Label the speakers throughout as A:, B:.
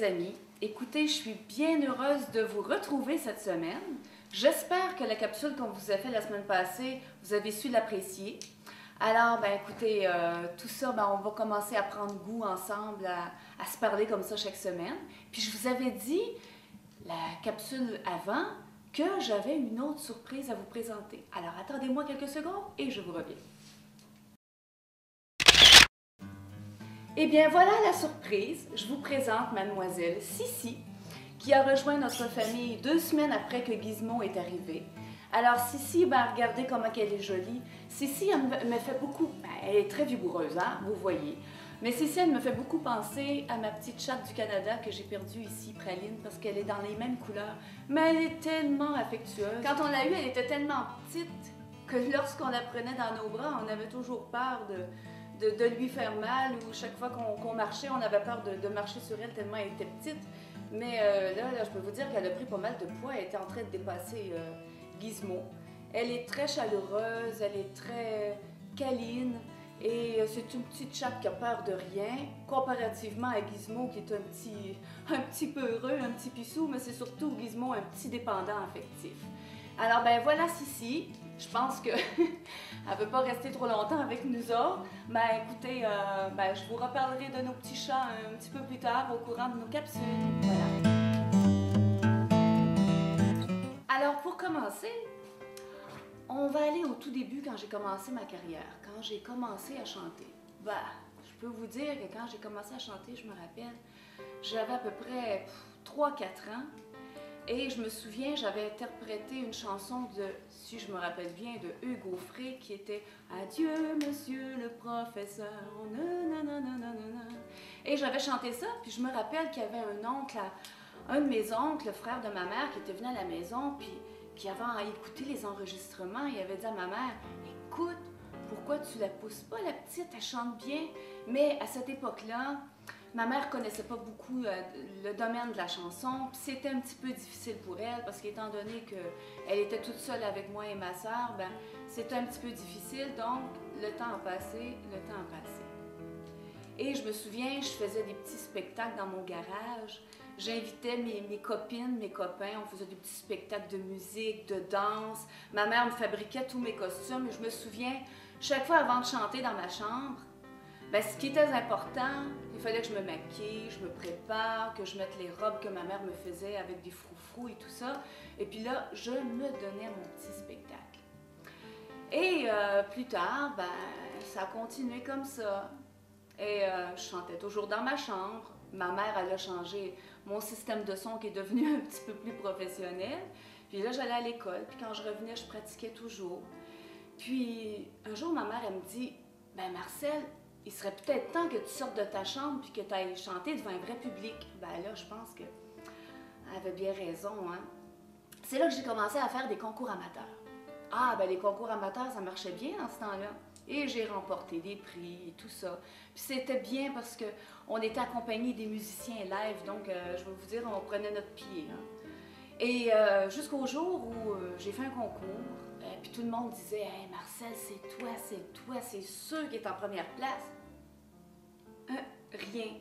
A: les amis. Écoutez, je suis bien heureuse de vous retrouver cette semaine. J'espère que la capsule qu'on vous a fait la semaine passée, vous avez su l'apprécier. Alors, écoutez, tout ça, on va commencer à prendre goût ensemble, à se parler comme ça chaque semaine. Puis je vous avais dit, la capsule avant, que j'avais une autre surprise à vous présenter. Alors, attendez-moi quelques secondes et je vous reviens. Eh bien, voilà la surprise. Je vous présente mademoiselle Sissi, qui a rejoint notre famille 2 semaines après que Gizmo est arrivé. Alors, Sissi, regardez comment elle est jolie. Sissi, elle me fait beaucoup... elle est très vigoureuse, hein, vous voyez. Mais Sissi, elle me fait beaucoup penser à ma petite chatte du Canada que j'ai perdue ici, Praline, parce qu'elle est dans les mêmes couleurs. Mais elle est tellement affectueuse. Quand on l'a eue, elle était tellement petite que lorsqu'on la prenait dans nos bras, on avait toujours peur de lui faire mal, ou chaque fois qu'on marchait, on avait peur de marcher sur elle tellement elle était petite. Mais là, je peux vous dire qu'elle a pris pas mal de poids, elle était en train de dépasser Gizmo. Elle est très chaleureuse, elle est très câline, et c'est une petite chatte qui a peur de rien, comparativement à Gizmo qui est un petit peu heureux, un petit pissou, mais c'est surtout Gizmo un petit dépendant affectif. Alors voilà Sissi, je pense que elle ne veut pas rester trop longtemps avec nous autres. Écoutez, je vous reparlerai de nos petits chats un petit peu plus tard au courant de nos capsules. Voilà. Alors pour commencer, on va aller au tout début quand j'ai commencé ma carrière, quand j'ai commencé à chanter. Je peux vous dire que quand j'ai commencé à chanter, je me rappelle, j'avais à peu près 3-4 ans. Et je me souviens, j'avais interprété une chanson de, si je me rappelle bien, de Hugo Frey qui était « Adieu, monsieur le professeur, nananana ». Et j'avais chanté ça, puis je me rappelle qu'il y avait un de mes oncles, le frère de ma mère, qui était venu à la maison, puis qui avait écouté les enregistrements. Il avait dit à ma mère « Écoute, pourquoi tu la pousses pas, la petite, elle chante bien ». Mais à cette époque-là, ma mère ne connaissait pas beaucoup le domaine de la chanson, puis c'était un petit peu difficile pour elle parce qu'étant donné qu'elle était toute seule avec moi et ma soeur, c'était un petit peu difficile, donc le temps a passé. Et je me souviens, je faisais des petits spectacles dans mon garage, j'invitais mes copines, mes copains, on faisait des petits spectacles de musique, de danse, ma mère me fabriquait tous mes costumes, et je me souviens, chaque fois avant de chanter dans ma chambre, ce qui était important, il fallait que je me maquille, je me prépare, que je mette les robes que ma mère me faisait avec des froufrous et tout ça. Et puis là, je me donnais mon petit spectacle. Et plus tard, ça a continué comme ça. Et je chantais toujours dans ma chambre. Ma mère, elle a changé mon système de son qui est devenu un petit peu plus professionnel. Puis là, j'allais à l'école. Puis quand je revenais, je pratiquais toujours. Puis un jour, ma mère, elle me dit, Marcel, il serait peut-être temps que tu sortes de ta chambre puis que tu ailles chanter devant un vrai public. Là, je pense qu'elle avait bien raison, hein. C'est là que j'ai commencé à faire des concours amateurs. Les concours amateurs, ça marchait bien dans ce temps-là. Et j'ai remporté des prix et tout ça. Puis c'était bien parce qu'on était accompagnés des musiciens live, donc je vais vous dire, on prenait notre pied, hein. Et jusqu'au jour où j'ai fait un concours, puis tout le monde disait « Hey Marcel, c'est toi, c'est sûr qui est en première place. » Rien.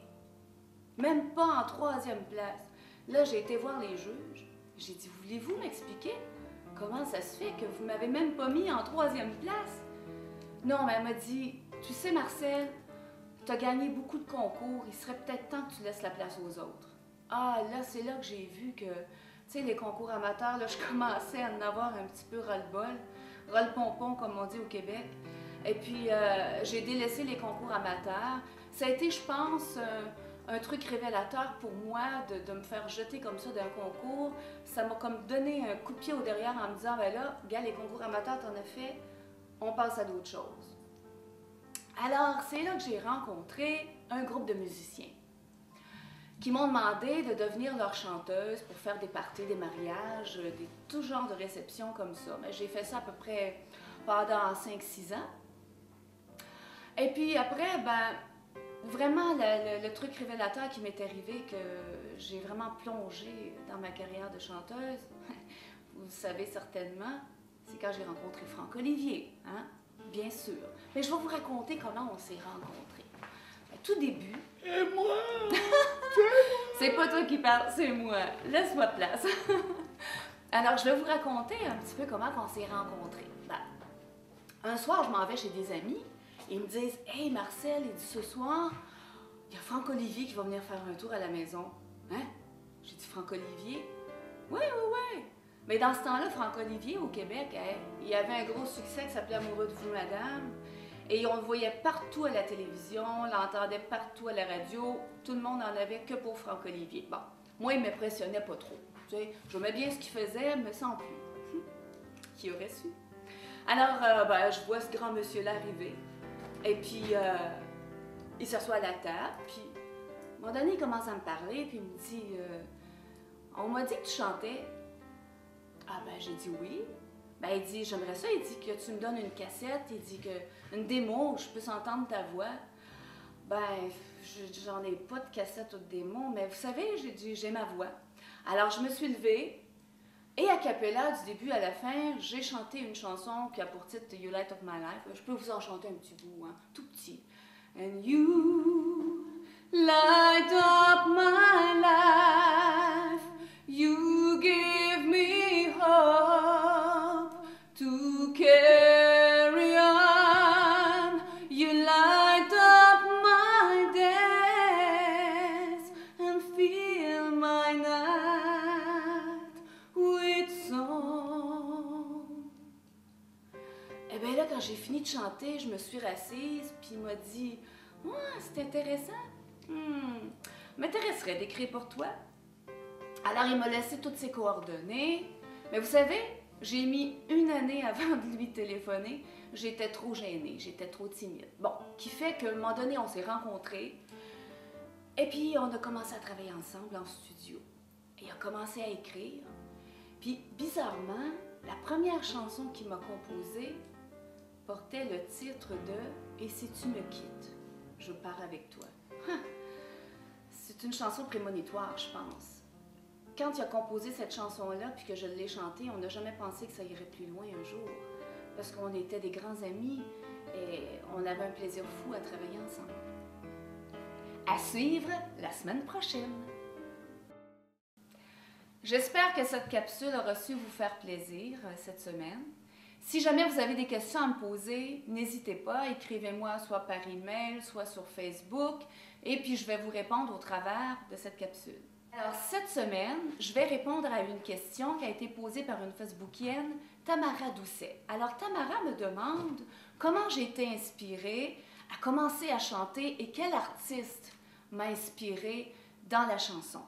A: Même pas en 3e place. Là, j'ai été voir les juges. J'ai dit « Voulez-vous m'expliquer comment ça se fait que vous m'avez même pas mis en 3e place? » Non, mais elle m'a dit « Tu sais Marcel, tu as gagné beaucoup de concours, il serait peut-être temps que tu laisses la place aux autres. » Là, c'est là que j'ai vu que les concours amateurs, là, je commençais à en avoir un petit peu ras-le-bol, ras-le-pompon, comme on dit au Québec. Et puis, j'ai délaissé les concours amateurs. Ça a été, je pense, un truc révélateur pour moi de me faire jeter comme ça d'un concours. Ça m'a comme donné un coup de pied au derrière en me disant, là, regarde, les concours amateurs, t'en as fait, on passe à d'autres choses. Alors, c'est là que j'ai rencontré un groupe de musiciens qui m'ont demandé de devenir leur chanteuse pour faire des parties, des mariages, tout genre de réceptions comme ça. Mais j'ai fait ça à peu près pendant 5-6 ans. Et puis après, vraiment le truc révélateur qui m'est arrivé, que j'ai vraiment plongé dans ma carrière de chanteuse, vous le savez certainement, c'est quand j'ai rencontré Franck Olivier, hein? Bien sûr. Mais je vais vous raconter comment on s'est rencontrés. Tout début...
B: Et moi?
A: C'est pas toi qui parles, c'est moi. Laisse-moi de place. Alors, je vais vous raconter un petit peu comment on s'est rencontrés. Ben, un soir, je m'en vais chez des amis. Ils me disent « Hey Marcel, il dit ce soir, il y a Franck-Olivier qui va venir faire un tour à la maison. » Hein? J'ai dit « Franck-Olivier? » Oui, oui, oui. Mais dans ce temps-là, Franck-Olivier, au Québec, il y avait un gros succès qui s'appelait « Amoureux de vous, madame ». Et on le voyait partout à la télévision, on l'entendait partout à la radio. Tout le monde n'en avait que pour Franck-Olivier. Bon, moi, il ne m'impressionnait pas trop. Tu sais, j'aimais bien ce qu'il faisait, mais sans plus. Qui aurait su? Alors, je vois ce grand monsieur-là arriver. Et puis, il s'assoit à la table. Puis, à un moment donné, il commence à me parler. Puis, il me dit, on m'a dit que tu chantais. Ah, ben, j'ai dit oui. Ben, il dit, j'aimerais ça. Il dit que tu me donnes une cassette. Il dit que une démo, je peux entendre ta voix. Ben, j'en ai pas de cassette ou de démo, mais vous savez, j'ai dit, j'ai ma voix. Alors, je me suis levée et a cappella, du début à la fin, j'ai chanté une chanson qui a pour titre You Light Up My Life. Je peux vous en chanter un petit bout, hein, tout petit. And you light up my life, you give me hope to carry on, you light up my days and fill my night with song. Eh bien là, quand j'ai fini de chanter, je me suis rassise, puis il m'a dit « Ouais, c'est intéressant. M'intéresserait d'écrire pour toi. » Alors, il m'a laissé toutes ses coordonnées. Mais vous savez, j'ai mis une année avant de lui téléphoner. J'étais trop gênée, j'étais trop timide. Bon, qui fait qu'à un moment donné, on s'est rencontrés. Et puis, on a commencé à travailler ensemble en studio. Et il a commencé à écrire. Puis, bizarrement, la première chanson qu'il m'a composée portait le titre de « Et si tu me quittes, je pars avec toi ». C'est une chanson prémonitoire, je pense. Quand il a composé cette chanson-là, puis que je l'ai chantée, on n'a jamais pensé que ça irait plus loin un jour. Parce qu'on était des grands amis et on avait un plaisir fou à travailler ensemble. À suivre la semaine prochaine. J'espère que cette capsule aura su vous faire plaisir cette semaine. Si jamais vous avez des questions à me poser, n'hésitez pas, écrivez-moi soit par email, soit sur Facebook, et puis je vais vous répondre au travers de cette capsule. Alors cette semaine, je vais répondre à une question qui a été posée par une Facebookienne, Tamara Doucet. Alors Tamara me demande comment j'ai été inspirée à commencer à chanter et quel artiste m'a inspirée dans la chanson.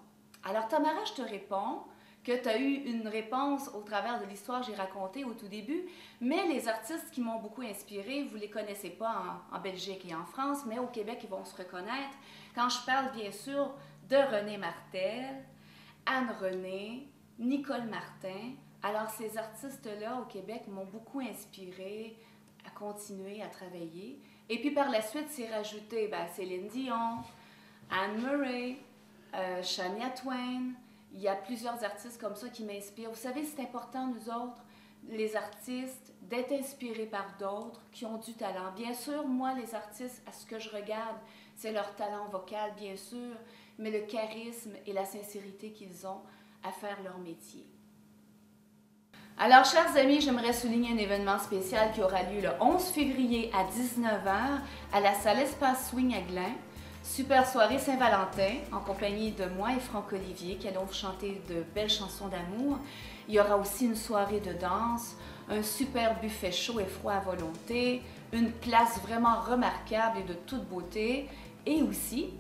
A: Alors Tamara, je te réponds que tu as eu une réponse au travers de l'histoire que j'ai racontée au tout début, mais les artistes qui m'ont beaucoup inspirée, vous ne les connaissez pas en Belgique et en France, mais au Québec, ils vont se reconnaître. Quand je parle bien sûr de René Martel, Anne-Renée, Nicole Martin, alors ces artistes-là au Québec m'ont beaucoup inspirée à continuer à travailler. Et puis par la suite, c'est rajouté Céline Dion, Anne Murray, Shania Twain. Il y a plusieurs artistes comme ça qui m'inspirent. Vous savez, c'est important, nous autres, les artistes, d'être inspirés par d'autres qui ont du talent. Bien sûr, moi, les artistes, à ce que je regarde, c'est leur talent vocal, bien sûr, mais le charisme et la sincérité qu'ils ont à faire leur métier. Alors, chers amis, j'aimerais souligner un événement spécial qui aura lieu le 11 février à 19 h à la salle Espace Swing à Glen. Super soirée Saint-Valentin en compagnie de moi et Franck-Olivier qui allons vous chanter de belles chansons d'amour. Il y aura aussi une soirée de danse, un super buffet chaud et froid à volonté, une place vraiment remarquable et de toute beauté. Et aussi,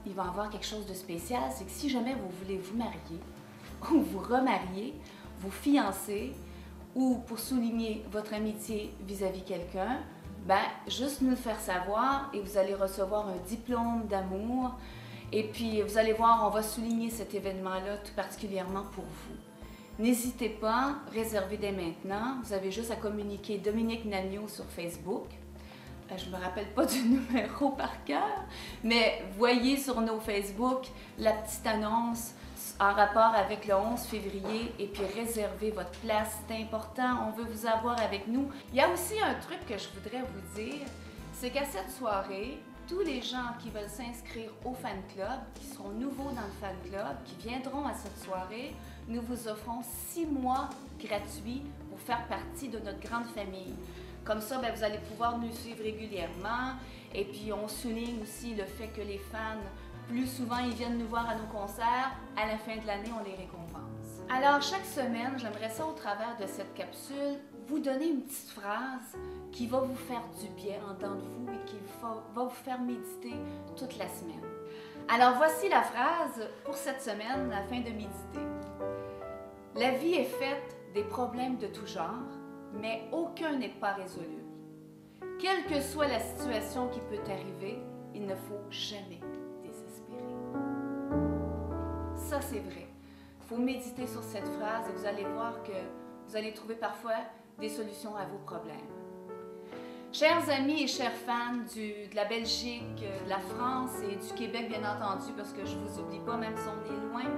A: il va y avoir quelque chose de spécial, c'est que si jamais vous voulez vous marier ou vous remarier, vous fiancer ou pour souligner votre amitié vis-à-vis quelqu'un, juste nous le faire savoir et vous allez recevoir un diplôme d'amour. Et puis, vous allez voir, on va souligner cet événement-là tout particulièrement pour vous. N'hésitez pas, réservez dès maintenant. Vous avez juste à communiquer Dominique Nagneau sur Facebook. Je ne me rappelle pas du numéro par cœur, mais voyez sur nos Facebook la petite annonce en rapport avec le 11 février et puis réservez votre place, c'est important, on veut vous avoir avec nous. Il y a aussi un truc que je voudrais vous dire, c'est qu'à cette soirée, tous les gens qui veulent s'inscrire au fan club, qui seront nouveaux dans le fan club, qui viendront à cette soirée, nous vous offrons 6 mois gratuits pour faire partie de notre grande famille. Comme ça, vous allez pouvoir nous suivre régulièrement. Et puis, on souligne aussi le fait que les fans, plus souvent, ils viennent nous voir à nos concerts. À la fin de l'année, on les récompense. Alors, chaque semaine, j'aimerais ça, au travers de cette capsule, vous donner une petite phrase qui va vous faire du bien en dedans de vous et qui va vous faire méditer toute la semaine. Alors, voici la phrase pour cette semaine, afin de méditer. La vie est faite des problèmes de tout genre, mais aucun n'est pas résolu. Quelle que soit la situation qui peut arriver, il ne faut jamais désespérer. Ça, c'est vrai. Il faut méditer sur cette phrase et vous allez voir que vous allez trouver parfois des solutions à vos problèmes. Chers amis et chers fans de la Belgique, de la France et du Québec, bien entendu, parce que je ne vous oublie pas, même si on est loin,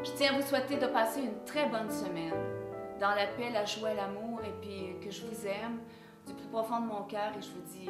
A: je tiens à vous souhaiter de passer une très bonne semaine, dans la paix, la joie, l'amour, et puis que je vous aime du plus profond de mon cœur, et je vous dis